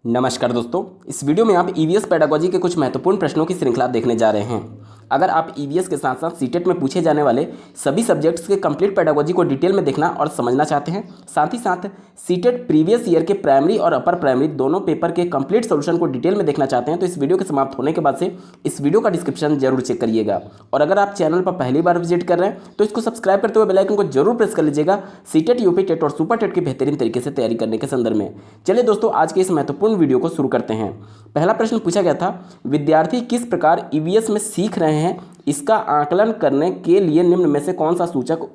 नमस्कार दोस्तों, इस वीडियो में आप ईवीएस पेडागोजी के कुछ महत्वपूर्ण प्रश्नों की श्रृंखला देखने जा रहे हैं। अगर आप ईवीएस के साथ साथ सीटेट में पूछे जाने वाले सभी सब्जेक्ट्स के कंप्लीट पेडागोजी को डिटेल में देखना और समझना चाहते हैं, साथ ही साथ सीटेट प्रीवियस ईयर के प्राइमरी और अपर प्राइमरी दोनों पेपर के कंप्लीट सोल्यूशन को डिटेल में देखना चाहते हैं, तो इस वीडियो के समाप्त होने के बाद से इस वीडियो का डिस्क्रिप्शन जरूर चेक करिएगा। और अगर आप चैनल पर पहली बार विजिट कर रहे हैं तो इसको सब्सक्राइब करते हुए बेल आइकन को जरूर प्रेस कर लीजिएगा सीटेट, यूपी टेट और सुपर टेट की बेहतरीन तरीके से तैयारी करने के संदर्भ में। चलिए दोस्तों, आज के इस महत्वपूर्ण वीडियो को शुरू करते हैं। पहला प्रश्न पूछा गया था, विद्यार्थी किस प्रकार ईवीएस में सीख रहे हैं, इसका आकलन करने के लिए निम्न में से कौन सा सूचक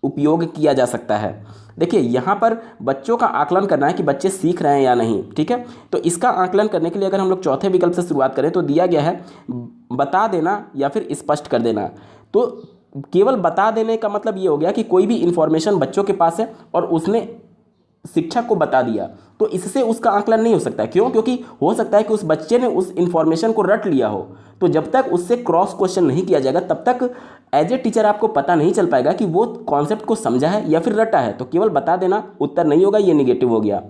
उपयोग किया जा सकता है। देखिए, यहाँ पर बच्चों का आकलन करना है कि बच्चे सीख रहे हैं या नहीं। ठीक है, तो इसका आकलन करने के लिए अगर हम लोग चौथे विकल्प से शुरुआत करें तो दिया गया है बता देना या फिर स्पष्ट कर देना। तो केवल बता देने का मतलब ये हो गया कि कोई भी इंफॉर्मेशन बच्चों के पास है और उसने शिक्षक को बता दिया, तो इससे उसका आकलन नहीं हो सकता। क्यों? क्योंकि हो सकता है कि उस बच्चे ने उस इंफॉर्मेशन को रट लिया हो, तो जब तक उससे क्रॉस क्वेश्चन नहीं किया जाएगा तब तक एज ए टीचर आपको पता नहीं चल पाएगा कि वो कॉन्सेप्ट को समझा है या फिर रटा है। तो केवल बता देना उत्तर नहीं होगा, ये निगेटिव हो गया।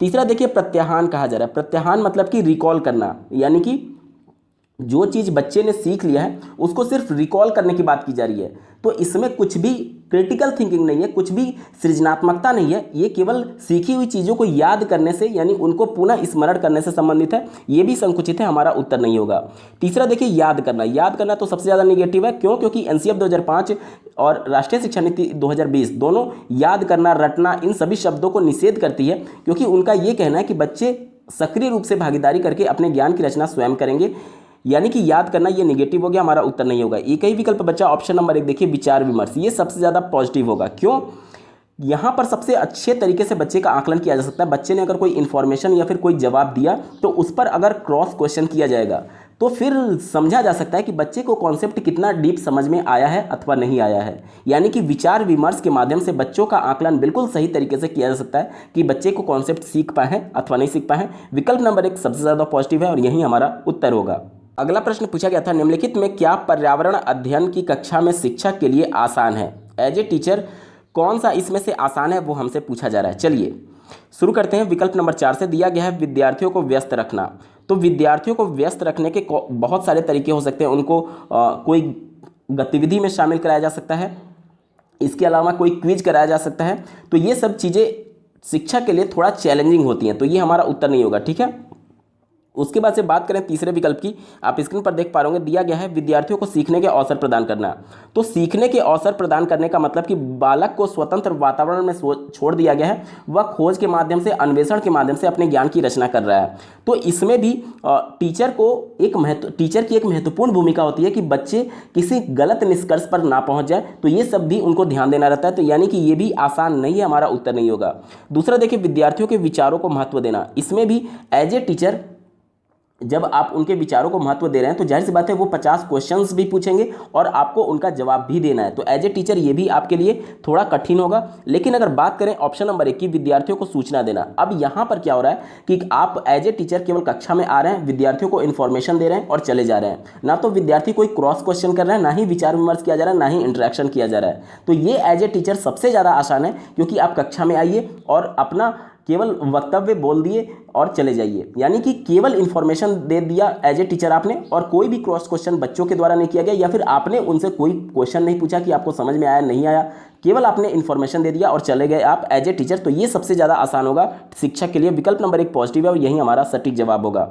तीसरा देखिए, प्रत्याहान कहा जा रहा है। प्रत्याहान मतलब कि रिकॉल करना, यानी कि जो चीज़ बच्चे ने सीख लिया है उसको सिर्फ रिकॉल करने की बात की जा रही है। तो इसमें कुछ भी क्रिटिकल थिंकिंग नहीं है, कुछ भी सृजनात्मकता नहीं है। ये केवल सीखी हुई चीज़ों को याद करने से, यानी उनको पुनः स्मरण करने से संबंधित है। ये भी संकुचित है, हमारा उत्तर नहीं होगा। तीसरा देखिए, याद करना। याद करना तो सबसे ज़्यादा निगेटिव है। क्यों? क्योंकि एनसीएफ 2005 और राष्ट्रीय शिक्षा नीति 2020 दोनों याद करना, रटना, इन सभी शब्दों को निषेध करती है, क्योंकि उनका ये कहना है कि बच्चे सक्रिय रूप से भागीदारी करके अपने ज्ञान की रचना स्वयं करेंगे। यानी कि याद करना, ये निगेटिव हो गया, हमारा उत्तर नहीं होगा। एक ही विकल्प बचा ऑप्शन नंबर 1, देखिए विचार विमर्श। ये सबसे ज़्यादा पॉजिटिव होगा। क्यों? यहाँ पर सबसे अच्छे तरीके से बच्चे का आकलन किया जा सकता है। बच्चे ने अगर कोई इन्फॉर्मेशन या फिर कोई जवाब दिया तो उस पर अगर क्रॉस क्वेश्चन किया जाएगा तो फिर समझा जा सकता है कि बच्चे को कॉन्सेप्ट कितना डीप समझ में आया है अथवा नहीं आया है। यानी कि विचार विमर्श के माध्यम से बच्चों का आकलन बिल्कुल सही तरीके से किया जा सकता है कि बच्चे को कॉन्सेप्ट सीख पाए हैं अथवा नहीं सीख पाए हैं। विकल्प नंबर 1 सबसे ज़्यादा पॉजिटिव है और यही हमारा उत्तर होगा। अगला प्रश्न पूछा गया था, निम्नलिखित में क्या पर्यावरण अध्ययन की कक्षा में शिक्षक के लिए आसान है। एज ए टीचर कौन सा इसमें से आसान है, वो हमसे पूछा जा रहा है। चलिए शुरू करते हैं। विकल्प नंबर 4 से दिया गया है, विद्यार्थियों को व्यस्त रखना। तो विद्यार्थियों को व्यस्त रखने के बहुत सारे तरीके हो सकते हैं। उनको कोई गतिविधि में शामिल कराया जा सकता है, इसके अलावा कोई क्विज कराया जा सकता है। तो ये सब चीज़ें शिक्षा के लिए थोड़ा चैलेंजिंग होती हैं, तो ये हमारा उत्तर नहीं होगा। ठीक है, उसके बाद से बात करें तीसरे विकल्प की, आप स्क्रीन पर देख पा रहे होंगे, दिया गया है विद्यार्थियों को सीखने के अवसर प्रदान करना। तो सीखने के अवसर प्रदान करने का मतलब कि बालक को स्वतंत्र वातावरण में छोड़ दिया गया है, वह खोज के माध्यम से, अन्वेषण के माध्यम से अपने ज्ञान की रचना कर रहा है। तो इसमें भी टीचर की एक महत्वपूर्ण भूमिका होती है कि बच्चे किसी गलत निष्कर्ष पर ना पहुंच जाए, तो ये सब भी उनको ध्यान देना रहता है। तो यानी कि ये भी आसान नहीं है, हमारा उत्तर नहीं होगा। दूसरा देखिए, विद्यार्थियों के विचारों को महत्व देना। इसमें भी एज ए टीचर जब आप उनके विचारों को महत्व दे रहे हैं तो जाहिर सी बात है वो 50 क्वेश्चंस भी पूछेंगे और आपको उनका जवाब भी देना है। तो एज ए टीचर ये भी आपके लिए थोड़ा कठिन होगा। लेकिन अगर बात करें ऑप्शन नंबर 1 की, विद्यार्थियों को सूचना देना, अब यहाँ पर क्या हो रहा है कि आप एज ए टीचर केवल कक्षा में आ रहे हैं, विद्यार्थियों को इन्फॉर्मेशन दे रहे हैं और चले जा रहे हैं। ना तो विद्यार्थी कोई क्रॉस क्वेश्चन कर रहा है, ना ही विचार विमर्श किया जा रहा है, ना ही इंटरेक्शन किया जा रहा है। तो ये एज ए टीचर सबसे ज़्यादा आसान है, क्योंकि आप कक्षा में आइए और अपना केवल वक्तव्य बोल दिए और चले जाइए। यानी कि केवल इन्फॉर्मेशन दे दिया एज ए टीचर आपने, और कोई भी क्रॉस क्वेश्चन बच्चों के द्वारा नहीं किया गया, या फिर आपने उनसे कोई क्वेश्चन नहीं पूछा कि आपको समझ में आया नहीं आया, केवल आपने इन्फॉर्मेशन दे दिया और चले गए आप एज ए टीचर। तो ये सबसे ज़्यादा आसान होगा शिक्षक के लिए। विकल्प नंबर 1 पॉजिटिव है और यही हमारा सटीक जवाब होगा।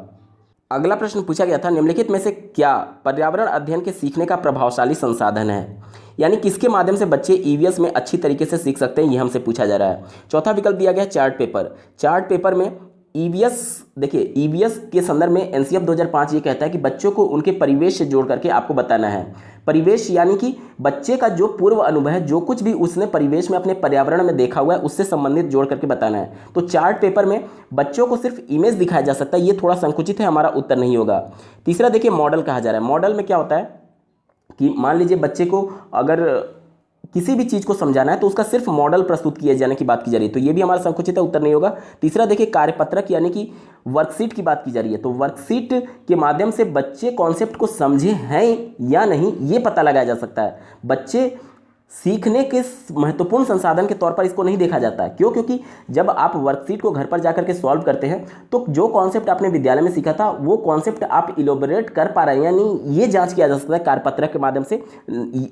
अगला प्रश्न पूछा गया था, निम्नलिखित में से क्या पर्यावरण अध्ययन के सीखने का प्रभावशाली संसाधन है। यानी किसके माध्यम से बच्चे ईवीएस में अच्छी तरीके से सीख सकते हैं, ये हमसे पूछा जा रहा है। चौथा विकल्प दिया गया है चार्ट पेपर। चार्ट पेपर में ईवीएस, देखिए ईवीएस के संदर्भ में एनसीएफ 2005 ये कहता है कि बच्चों को उनके परिवेश से जोड़ करके आपको बताना है। परिवेश यानी कि बच्चे का जो पूर्व अनुभव है, जो कुछ भी उसने परिवेश में अपने पर्यावरण में देखा हुआ है, उससे संबंधित जोड़ करके बताना है। तो चार्ट पेपर में बच्चों को सिर्फ इमेज दिखाया जा सकता है, ये थोड़ा संकुचित है, हमारा उत्तर नहीं होगा। तीसरा देखिए, मॉडल कहा जा रहा है। मॉडल में क्या होता है कि मान लीजिए बच्चे को अगर किसी भी चीज़ को समझाना है तो उसका सिर्फ मॉडल प्रस्तुत किए जाने की बात की जा रही है, तो ये भी हमारा संकुचित है, उत्तर नहीं होगा। तीसरा देखिए, कार्यपत्रक यानी कि वर्कशीट की बात की जा रही है। तो वर्कशीट के माध्यम से बच्चे कॉन्सेप्ट को समझे हैं या नहीं, ये पता लगाया जा सकता है। बच्चे सीखने के महत्वपूर्ण संसाधन के तौर पर इसको नहीं देखा जाता है। क्यों? क्योंकि जब आप वर्कशीट को घर पर जाकर के सॉल्व करते हैं तो जो कॉन्सेप्ट आपने विद्यालय में सीखा था वो कॉन्सेप्ट आप इलोबरेट कर पा रहे हैं या नहीं, ये जांच किया जा सकता है कार्यपत्रक के माध्यम से,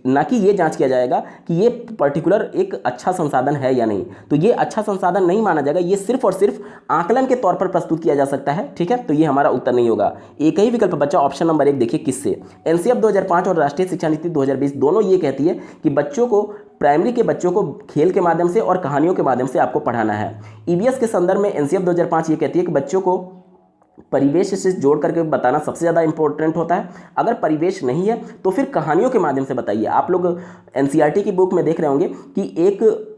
ना कि ये जांच किया जाएगा कि ये पर्टिकुलर एक अच्छा संसाधन है या नहीं। तो ये अच्छा संसाधन नहीं माना जाएगा, ये सिर्फ और सिर्फ आकलन के तौर पर प्रस्तुत किया जा सकता है। ठीक है, तो ये हमारा उत्तर नहीं होगा। एक ही विकल्प बचा ऑप्शन नंबर 1, देखिए किससे। एनसीएफ 2005 और राष्ट्रीय शिक्षा नीति 2020 दोनों ये कहती है कि बच्चों को, प्राइमरी के बच्चों को खेल के माध्यम से और कहानियों के माध्यम से आपको पढ़ाना है। ईवीएस के संदर्भ में एनसीएफ 2005 ये कहती है कि बच्चों को परिवेश से जोड़ करके बताना सबसे ज़्यादा इंपॉर्टेंट होता है। अगर परिवेश नहीं है तो फिर कहानियों के माध्यम से बताइए। आप लोग एनसीईआरटी की बुक में देख रहे होंगे कि एक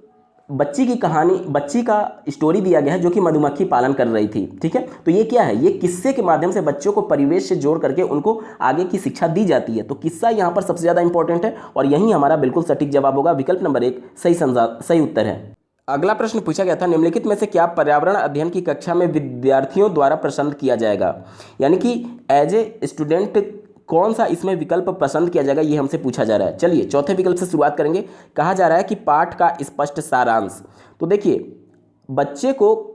बच्ची की कहानी, बच्ची का स्टोरी दिया गया है जो कि मधुमक्खी पालन कर रही थी। ठीक है, तो ये क्या है? ये किस्से के माध्यम से बच्चों को परिवेश से जोड़ करके उनको आगे की शिक्षा दी जाती है। तो किस्सा यहाँ पर सबसे ज़्यादा इंपॉर्टेंट है और यही हमारा बिल्कुल सटीक जवाब होगा। विकल्प नंबर 1 सही उत्तर है। अगला प्रश्न पूछा गया था, निम्नलिखित में से क्या पर्यावरण अध्ययन की कक्षा में विद्यार्थियों द्वारा पसंद किया जाएगा? यानी कि एज ए स्टूडेंट कौन सा इसमें विकल्प पसंद किया जाएगा, ये हमसे पूछा जा रहा है। चलिए चौथे विकल्प से शुरुआत करेंगे। कहा जा रहा है कि पाठ का स्पष्ट सारांश। तो देखिए, बच्चे को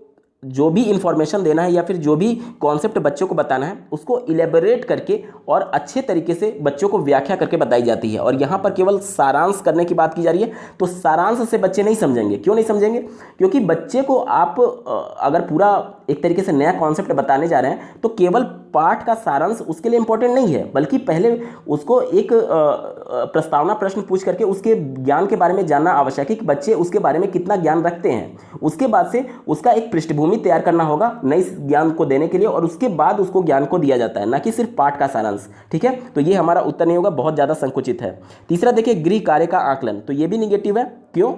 जो भी इंफॉर्मेशन देना है या फिर जो भी कॉन्सेप्ट बच्चों को बताना है उसको इलेबोरेट करके और अच्छे तरीके से बच्चों को व्याख्या करके बताई जाती है। और यहाँ पर केवल सारांश करने की बात की जा रही है। तो सारांश से बच्चे नहीं समझेंगे। क्यों नहीं समझेंगे? क्योंकि बच्चे को आप अगर पूरा एक तरीके से नया कॉन्सेप्ट बताने जा रहे हैं तो केवल पाठ का सारांश उसके लिए इंपॉर्टेंट नहीं है, बल्कि पहले उसको एक प्रस्तावना प्रश्न पूछ करके उसके ज्ञान के बारे में जानना आवश्यक है कि बच्चे उसके बारे में कितना ज्ञान रखते हैं। उसके बाद से उसका एक पृष्ठभूमि तैयार करना होगा नई ज्ञान को देने के लिए, और उसके बाद उसको ज्ञान को दिया जाता है, ना कि सिर्फ पाठ का सारांश। ठीक है, तो ये हमारा उत्तर नहीं होगा, बहुत ज़्यादा संकुचित है। तीसरा देखिए, गृह कार्य का आकलन। तो ये भी निगेटिव है। क्यों?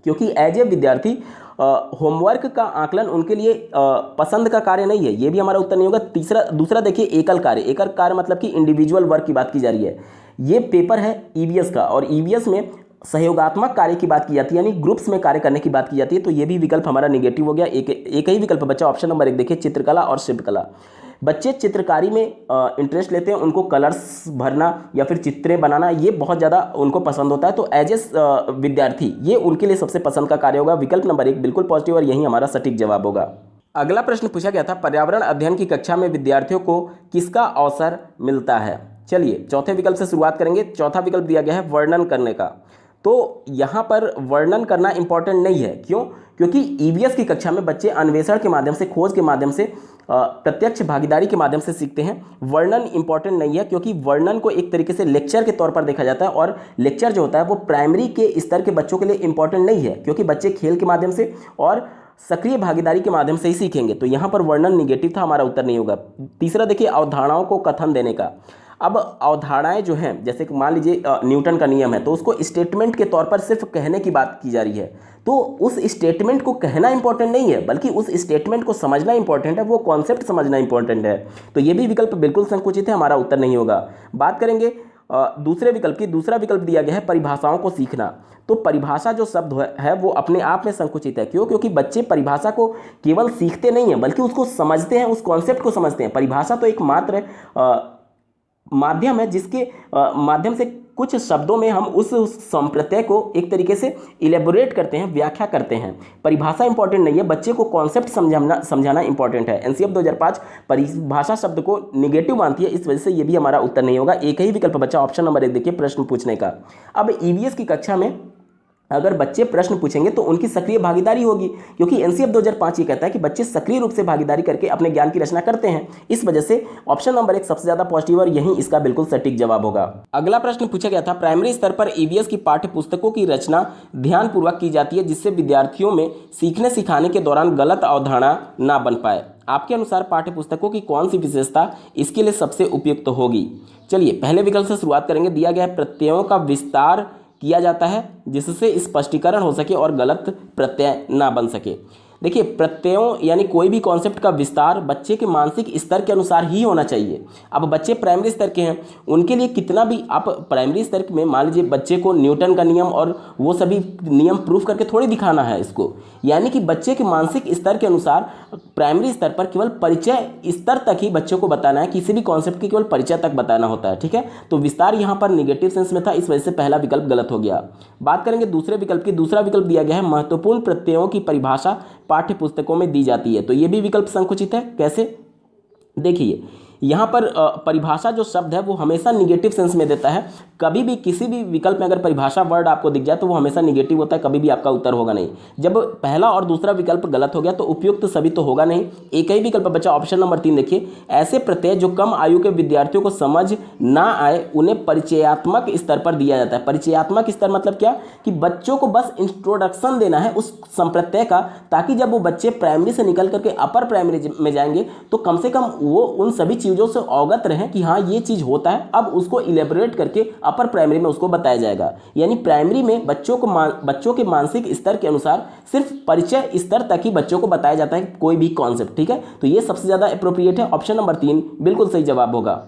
क्योंकि एज ए विद्यार्थी होमवर्क का आकलन उनके लिए पसंद का कार्य नहीं है, ये भी हमारा उत्तर नहीं होगा। दूसरा देखिए, एकल कार्य मतलब कि इंडिविजुअल वर्क की बात की जा रही है। ये पेपर है ईवीएस का, और ईवीएस में सहयोगात्मक कार्य की बात की जाती है, यानी ग्रुप्स में कार्य करने की बात की जाती है। तो ये भी विकल्प हमारा निगेटिव हो गया। एक ही विकल्प बचा ऑप्शन नंबर 1, देखिए चित्रकला और शिल्पकला। बच्चे चित्रकारी में इंटरेस्ट लेते हैं, उनको कलर्स भरना या फिर चित्रें बनाना ये बहुत ज़्यादा उनको पसंद होता है। तो एज ए विद्यार्थी ये उनके लिए सबसे पसंद का कार्य होगा। विकल्प नंबर 1 बिल्कुल पॉजिटिव और यही हमारा सटीक जवाब होगा। अगला प्रश्न पूछा गया था, पर्यावरण अध्ययन की कक्षा में विद्यार्थियों को किसका अवसर मिलता है? चलिए चौथे विकल्प से शुरुआत करेंगे। चौथा विकल्प दिया गया है वर्णन करने का। तो यहाँ पर वर्णन करना इंपॉर्टेंट नहीं है। क्यों? क्योंकि ईवीएस की कक्षा में बच्चे अन्वेषण के माध्यम से, खोज के माध्यम से, प्रत्यक्ष भागीदारी के माध्यम से सीखते हैं। वर्णन इंपॉर्टेंट नहीं है, क्योंकि वर्णन को एक तरीके से लेक्चर के तौर पर देखा जाता है, और लेक्चर जो होता है वो प्राइमरी के स्तर के बच्चों के लिए इंपॉर्टेंट नहीं है, क्योंकि बच्चे खेल के माध्यम से और सक्रिय भागीदारी के माध्यम से ही सीखेंगे। तो यहाँ पर वर्णन निगेटिव था, हमारा उत्तर नहीं होगा। तीसरा देखिए, अवधारणाओं को कथन देने का। अब अवधारणाएं जो हैं, जैसे कि मान लीजिए न्यूटन का नियम है, तो उसको स्टेटमेंट के तौर पर सिर्फ कहने की बात की जा रही है। तो उस स्टेटमेंट को कहना इंपॉर्टेंट नहीं है, बल्कि उस स्टेटमेंट को समझना इंपॉर्टेंट है, वो कॉन्सेप्ट समझना इंपॉर्टेंट है। तो ये भी विकल्प बिल्कुल संकुचित है, हमारा उत्तर नहीं होगा। बात करेंगे दूसरे विकल्प की। दूसरा विकल्प दिया गया है परिभाषाओं को सीखना। तो परिभाषा जो शब्द है वो अपने आप में संकुचित है। क्यों? क्योंकि बच्चे परिभाषा को केवल सीखते नहीं हैं, बल्कि उसको समझते हैं, उस कॉन्सेप्ट को समझते हैं। परिभाषा तो एक मात्र माध्यम है जिसके माध्यम से कुछ शब्दों में हम उस संप्रत्यय को एक तरीके से इलेबोरेट करते हैं, व्याख्या करते हैं। परिभाषा इंपॉर्टेंट नहीं है, बच्चे को कॉन्सेप्ट समझाना इंपॉर्टेंट है। एनसीएफ 2005 परिभाषा शब्द को निगेटिव मानती है, इस वजह से ये भी हमारा उत्तर नहीं होगा। एक ही विकल्प बचा ऑप्शन नंबर 1, देखिए प्रश्न पूछने का। अब ईवीएस की कक्षा में अगर बच्चे प्रश्न पूछेंगे तो उनकी सक्रिय भागीदारी होगी, क्योंकि एनसीएफ 2005 ये कहता है कि बच्चे सक्रिय रूप से भागीदारी करके अपने ज्ञान की रचना करते हैं। इस वजह से ऑप्शन नंबर 1 सबसे ज्यादा पॉजिटिव और यही इसका बिल्कुल सटीक जवाब होगा। अगला प्रश्न पूछा गया था, प्राइमरी स्तर पर ईवीएस की पाठ्य पुस्तकों की रचना ध्यानपूर्वक की जाती है, जिससे विद्यार्थियों में सीखने सिखाने के दौरान गलत अवधारणा ना बन पाए। आपके अनुसार पाठ्य पुस्तकों की कौन सी विशेषता इसके लिए सबसे उपयुक्त होगी? चलिए पहले विकल्प से शुरुआत करेंगे। दिया गया है प्रत्ययों का विस्तार किया जाता है जिससे स्पष्टीकरण हो सके और गलत प्रत्यय ना बन सके। देखिए, प्रत्ययों यानी कोई भी कॉन्सेप्ट का विस्तार बच्चे के मानसिक स्तर के अनुसार ही होना चाहिए। अब बच्चे प्राइमरी स्तर के हैं, उनके लिए कितना भी आप प्राइमरी स्तर में मान लीजिए बच्चे को न्यूटन का नियम और वो सभी नियम प्रूफ करके थोड़ी दिखाना है इसको, यानी कि बच्चे के मानसिक स्तर के अनुसार प्राइमरी स्तर पर केवल परिचय स्तर तक ही बच्चों को बताना है, किसी भी कॉन्सेप्ट की केवल परिचय तक बताना होता है। ठीक है, तो विस्तार यहाँ पर निगेटिव सेंस में था, इस वजह से पहला विकल्प गलत हो गया। बात करेंगे दूसरे विकल्प की। दूसरा विकल्प दिया गया है महत्वपूर्ण प्रत्ययों की परिभाषा पाठ्य पुस्तकों में दी जाती है, तो ये भी विकल्प संकुचित है। कैसे? देखिए, यहाँ पर परिभाषा जो शब्द है वो हमेशा निगेटिव सेंस में देता है। कभी भी किसी भी विकल्प में अगर परिभाषा वर्ड आपको दिख जाए तो वो हमेशा निगेटिव होता है, कभी भी आपका उत्तर होगा नहीं। जब पहला और दूसरा विकल्प गलत हो गया तो उपयुक्त सभी तो होगा नहीं, एक ही विकल्प बचा ऑप्शन नंबर 3। देखिए, ऐसे प्रत्यय जो कम आयु के विद्यार्थियों को समझ ना आए उन्हें परिचयात्मक स्तर पर दिया जाता है। परिचयात्मक स्तर मतलब क्या कि बच्चों को बस इंट्रोडक्शन देना है उस संप्रत्यय का, ताकि जब वो बच्चे प्राइमरी से निकल करके अपर प्राइमरी में जाएंगे तो कम से कम वो उन सभी चीज़ों से अवगत रहें कि हाँ ये चीज़ होता है। अब उसको इलेबोरेट करके अपर प्राइमरी में उसको बताया जाएगा। यानी प्राइमरी में बच्चों के मानसिक स्तर के अनुसार सिर्फ परिचय स्तर तक ही बच्चों को बताया जाता है कोई भी कॉन्सेप्ट। ठीक है, तो ये सबसे ज़्यादा अप्रोप्रिएट है, ऑप्शन नंबर 3 बिल्कुल सही जवाब होगा।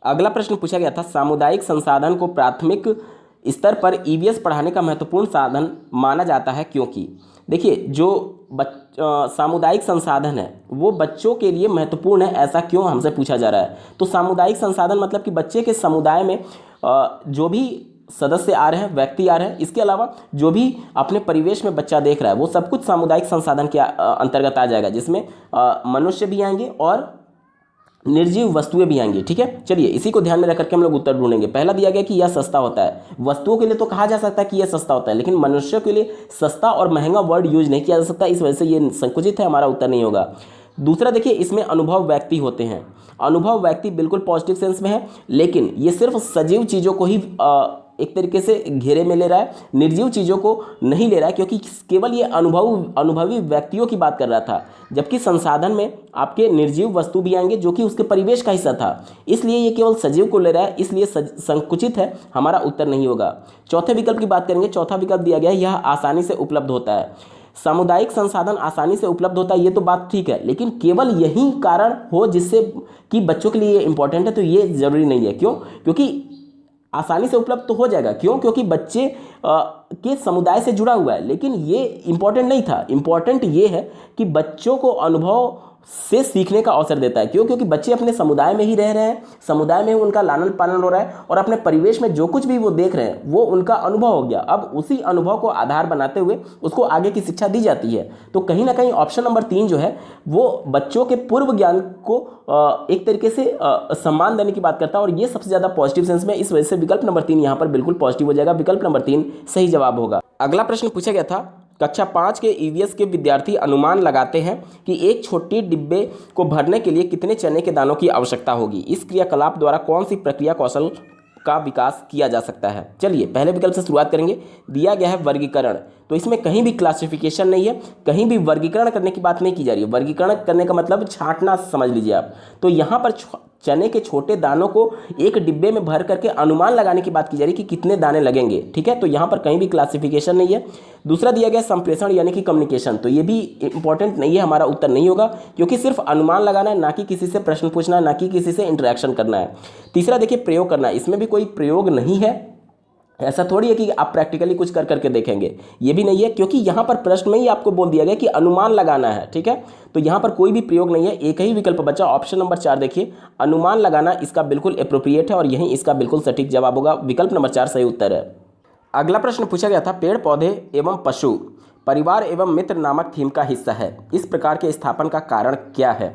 अगला प्रश्न पूछा गया था, सामुदायिक संसाधन को प्राथमिक स्तर पर ईवीएस पढ़ाने का महत्वपूर्ण साधन माना जाता है, क्योंकि देखिए जो सामुदायिक संसाधन है वो बच्चों के लिए महत्वपूर्ण है, ऐसा क्यों हमसे पूछा जा रहा है। तो सामुदायिक संसाधन मतलब कि बच्चे के समुदाय में जो भी सदस्य आ रहे हैं, व्यक्ति आ रहे हैं, इसके अलावा जो भी अपने परिवेश में बच्चा देख रहा है वो सब कुछ सामुदायिक संसाधन के अंतर्गत आ जाएगा, जिसमें मनुष्य भी आएंगे और निर्जीव वस्तुएं भी आएंगी। ठीक है, चलिए इसी को ध्यान में रख करके हम लोग उत्तर ढूंढेंगे। पहला दिया गया कि यह सस्ता होता है। वस्तुओं के लिए तो कहा जा सकता है कि यह सस्ता होता है, लेकिन मनुष्य के लिए सस्ता और महंगा वर्ड यूज नहीं किया जा सकता, इस वजह से ये संकुचित है, हमारा उत्तर नहीं होगा। दूसरा देखिए, इसमें अनुभव व्यक्ति होते हैं। अनुभव व्यक्ति बिल्कुल पॉजिटिव सेंस में है, लेकिन ये सिर्फ सजीव चीज़ों को ही एक तरीके से घेरे में ले रहा है, निर्जीव चीज़ों को नहीं ले रहा है, क्योंकि केवल ये अनुभवी व्यक्तियों की बात कर रहा था, जबकि संसाधन में आपके निर्जीव वस्तु भी आएंगे जो कि उसके परिवेश का हिस्सा था, इसलिए ये केवल सजीव को ले रहा है, इसलिए संकुचित है, हमारा उत्तर नहीं होगा। चौथे विकल्प की बात करेंगे। चौथा विकल्प दिया गया है, यह आसानी से उपलब्ध होता है। सामुदायिक संसाधन आसानी से उपलब्ध होता है, ये तो बात ठीक है, लेकिन केवल यही कारण हो जिससे कि बच्चों के लिए इंपॉर्टेंट है, तो ये जरूरी नहीं है। क्यों? क्योंकि आसानी से उपलब्ध तो हो जाएगा, क्यों? क्योंकि बच्चे के समुदाय से जुड़ा हुआ है, लेकिन ये इंपॉर्टेंट नहीं था। इंपॉर्टेंट ये है कि बच्चों को अनुभव से सीखने का अवसर देता है। क्यों? क्योंकि बच्चे अपने समुदाय में ही रह रहे हैं, समुदाय में उनका लालन पालन हो रहा है और अपने परिवेश में जो कुछ भी वो देख रहे हैं वो उनका अनुभव हो गया। अब उसी अनुभव को आधार बनाते हुए उसको आगे की शिक्षा दी जाती है। तो कहीं ना कहीं ऑप्शन नंबर 3 जो है वो बच्चों के पूर्व ज्ञान को एक तरीके से सम्मान देने की बात करता है, और ये सबसे ज़्यादा पॉजिटिव सेंस में, इस वजह से विकल्प नंबर 3 यहाँ पर बिल्कुल पॉजिटिव हो जाएगा। विकल्प नंबर 3 सही जवाब होगा। अगला प्रश्न पूछा गया था, कक्षा 5 के ईवीएस के विद्यार्थी अनुमान लगाते हैं कि एक छोटी डिब्बे को भरने के लिए कितने चने के दानों की आवश्यकता होगी। इस क्रियाकलाप द्वारा कौन सी प्रक्रिया कौशल का विकास किया जा सकता है। चलिए पहले विकल्प से शुरुआत करेंगे। दिया गया है वर्गीकरण, तो इसमें कहीं भी क्लासिफिकेशन नहीं है, कहीं भी वर्गीकरण करने की बात नहीं की जा रही है। वर्गीकरण करने का मतलब छांटना समझ लीजिए आप। तो यहाँ पर चने के छोटे दानों को एक डिब्बे में भर करके अनुमान लगाने की बात की जा रही है कि कितने दाने लगेंगे। ठीक है, तो यहाँ पर कहीं भी क्लासिफिकेशन नहीं है। दूसरा दिया गया संप्रेषण यानी कि कम्युनिकेशन, तो ये भी इंपॉर्टेंट नहीं है, हमारा उत्तर नहीं होगा, क्योंकि सिर्फ अनुमान लगाना है, ना कि किसी से प्रश्न पूछना है, ना कि किसी से इंटरेक्शन करना है। तीसरा देखिए प्रयोग करना, इसमें भी कोई प्रयोग नहीं है। ऐसा थोड़ी है कि आप प्रैक्टिकली कुछ कर करके देखेंगे, ये भी नहीं है, क्योंकि यहाँ पर प्रश्न में ही आपको बोल दिया गया कि अनुमान लगाना है। ठीक है, तो यहाँ पर कोई भी प्रयोग नहीं है, एक ही विकल्प बचा ऑप्शन नंबर 4। देखिए अनुमान लगाना इसका बिल्कुल एप्रोप्रिएट है और यही इसका बिल्कुल सटीक जवाब होगा। विकल्प नंबर 4 सही उत्तर है। अगला प्रश्न पूछा गया था, पेड़ पौधे एवं पशु परिवार एवं मित्र नामक थीम का हिस्सा है, इस प्रकार के स्थापन का कारण क्या है।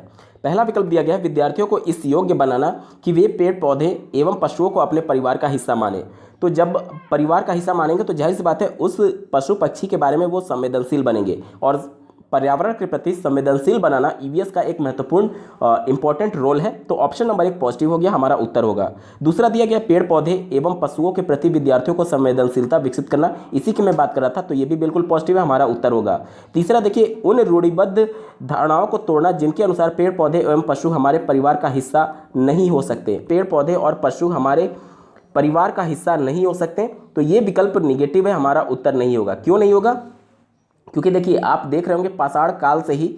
पहला विकल्प दिया गया है, विद्यार्थियों को इस योग्य बनाना कि वे पेड़ पौधे एवं पशुओं को अपने परिवार का हिस्सा माने। तो जब परिवार का हिस्सा मानेंगे तो जाहिर सी बात है उस पशु पक्षी के बारे में वो संवेदनशील बनेंगे, और पर्यावरण के प्रति संवेदनशील बनाना ईवीएस का एक महत्वपूर्ण इंपॉर्टेंट रोल है। तो ऑप्शन नंबर 1 पॉजिटिव हो गया, हमारा उत्तर होगा। दूसरा दिया गया पेड़ पौधे एवं पशुओं के प्रति विद्यार्थियों को संवेदनशीलता विकसित करना, इसी की मैं बात कर रहा था, तो ये भी बिल्कुल पॉजिटिव है, हमारा उत्तर होगा। तीसरा देखिए उन रूढ़िबद्ध धारणाओं को तोड़ना जिनके अनुसार पेड़ पौधे एवं पशु हमारे परिवार का हिस्सा नहीं हो सकते। पेड़ पौधे और पशु हमारे परिवार का हिस्सा नहीं हो सकते, तो ये विकल्प निगेटिव है, हमारा उत्तर नहीं होगा। क्यों नहीं होगा? क्योंकि देखिए आप देख रहे होंगे पाषाण काल से ही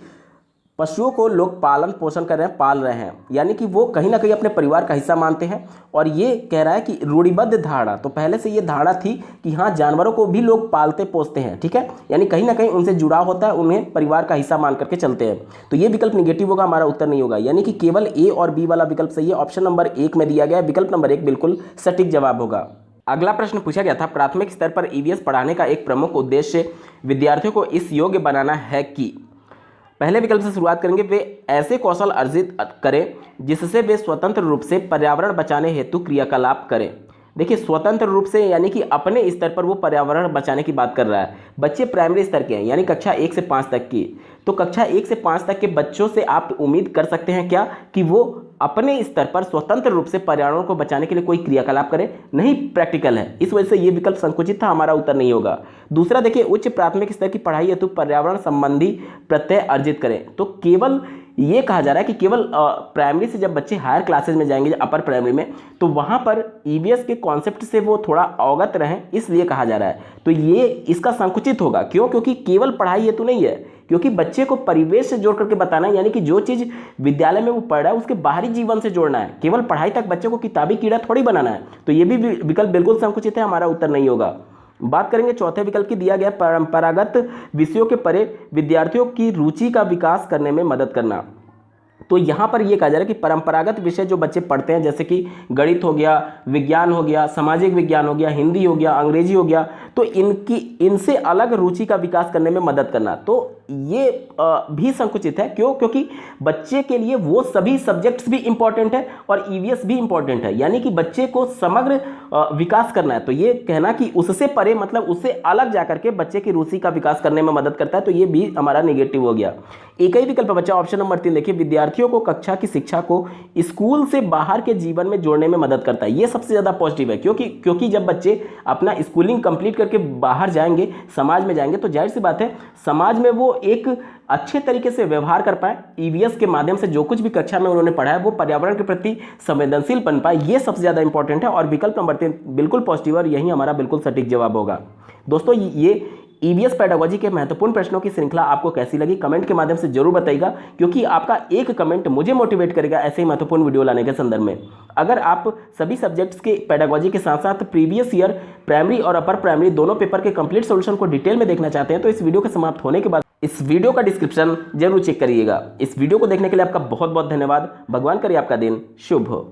पशुओं को लोग पालन पोषण कर रहे हैं, पाल रहे हैं, यानी कि वो कहीं ना कहीं अपने परिवार का हिस्सा मानते हैं। और ये कह रहा है कि रूढ़िबद्ध धारणा, तो पहले से ये धारणा थी कि हाँ जानवरों को भी लोग पालते पोसते हैं, ठीक है, यानी कहीं ना कहीं उनसे जुड़ाव होता है, उन्हें परिवार का हिस्सा मान करके चलते हैं। तो ये विकल्प निगेटिव होगा, हमारा उत्तर नहीं होगा, यानी कि केवल ए और बी वाला विकल्प सही है। ऑप्शन नंबर 1 में दिया गया विकल्प नंबर 1 बिल्कुल सटीक जवाब होगा। अगला प्रश्न पूछा गया था, प्राथमिक स्तर पर ईवीएस पढ़ाने का एक प्रमुख उद्देश्य विद्यार्थियों को इस योग्य बनाना है कि। पहले विकल्प से शुरुआत करेंगे, वे ऐसे कौशल अर्जित करें जिससे वे स्वतंत्र रूप से पर्यावरण बचाने हेतु क्रियाकलाप करें। देखिए स्वतंत्र रूप से यानी कि अपने स्तर पर वो पर्यावरण बचाने की बात कर रहा है। बच्चे प्राइमरी स्तर के हैं, यानी कक्षा 1 से 5 तक की, तो कक्षा 1 से 5 तक के बच्चों से आप उम्मीद कर सकते हैं क्या कि वो अपने स्तर पर स्वतंत्र रूप से पर्यावरण को बचाने के लिए कोई क्रियाकलाप करें? नहीं, प्रैक्टिकल है, इस वजह से ये विकल्प संकुचित था, हमारा उत्तर नहीं होगा। दूसरा देखिए, उच्च प्राथमिक स्तर की पढ़ाई हेतु पर्यावरण संबंधी प्रत्यय अर्जित करें, तो केवल ये कहा जा रहा है कि केवल प्राइमरी से जब बच्चे हायर क्लासेस में जाएंगे, अपर प्राइमरी में, तो वहाँ पर ईवीएस के कॉन्सेप्ट से वो थोड़ा अवगत रहें, इसलिए कहा जा रहा है। तो ये इसका संकुचित होगा, क्यों? क्योंकि केवल पढ़ाई हेतु नहीं है, क्योंकि बच्चे को परिवेश से जोड़ करके बताना है, यानी कि जो चीज़ विद्यालय में वो पढ़ रहा है उसके बाहरी जीवन से जोड़ना है, केवल पढ़ाई तक बच्चे को किताबी कीड़ा थोड़ी बनाना है। तो ये भी विकल्प बिल्कुल संकुचित है, हमारा उत्तर नहीं होगा। बात करेंगे चौथे विकल्प की, दिया गया परंपरागत विषयों के परे विद्यार्थियों की रुचि का विकास करने में मदद करना। तो यहाँ पर यह कहा जा रहा है कि परंपरागत विषय जो बच्चे पढ़ते हैं, जैसे कि गणित हो गया, विज्ञान हो गया, सामाजिक विज्ञान हो गया, हिंदी हो गया, अंग्रेजी हो गया, तो इनसे अलग रुचि का विकास करने में मदद करना, तो ये भी संकुचित है। क्यों? क्योंकि बच्चे के लिए वो सभी सब्जेक्ट्स भी इंपॉर्टेंट है और ईवीएस भी इंपॉर्टेंट है, यानी कि बच्चे को समग्र विकास करना है। तो ये कहना कि उससे परे मतलब उससे अलग जाकर के बच्चे की रुचि का विकास करने में मदद करता है, तो ये भी हमारा निगेटिव हो गया। एक ही विकल्प बचा ऑप्शन नंबर 3, देखिए विद्यार्थियों को कक्षा की शिक्षा को स्कूल से बाहर के जीवन में जोड़ने में मदद करता है। ये सबसे ज़्यादा पॉजिटिव है, क्योंकि जब बच्चे अपना स्कूलिंग कंप्लीट करके बाहर जाएंगे, समाज में जाएंगे, तो जाहिर सी बात है समाज में वो एक अच्छे तरीके से व्यवहार कर पाए, ईवीएस के माध्यम से जो कुछ भी कक्षा में उन्होंने पढ़ा है वो पर्यावरण के प्रति संवेदनशील बन पाए, ये सबसे ज़्यादा इंपॉर्टेंट है। और विकल्प नंबर 3 बिल्कुल पॉजिटिव और यही हमारा बिल्कुल सटीक जवाब होगा। दोस्तों ये ईवीएस पेडागोजी के महत्वपूर्ण प्रश्नों की श्रृंखला आपको कैसी लगी कमेंट के माध्यम से जरूर बताइएगा, क्योंकि आपका एक कमेंट मुझे मोटिवेट करेगा ऐसे ही महत्वपूर्ण वीडियो लाने के संदर्भ में। अगर आप सभी सब्जेक्ट्स के पेडागोजी के साथ साथ प्रीवियस ईयर प्राइमरी और अपर प्राइमरी दोनों पेपर के कंप्लीट सॉल्यूशन को डिटेल में देखना चाहते हैं, तो इस वीडियो के समाप्त होने के बाद इस वीडियो का डिस्क्रिप्शन जरूर चेक करिएगा। इस वीडियो को देखने के लिए आपका बहुत बहुत धन्यवाद। भगवान करे आपका दिन शुभ हो।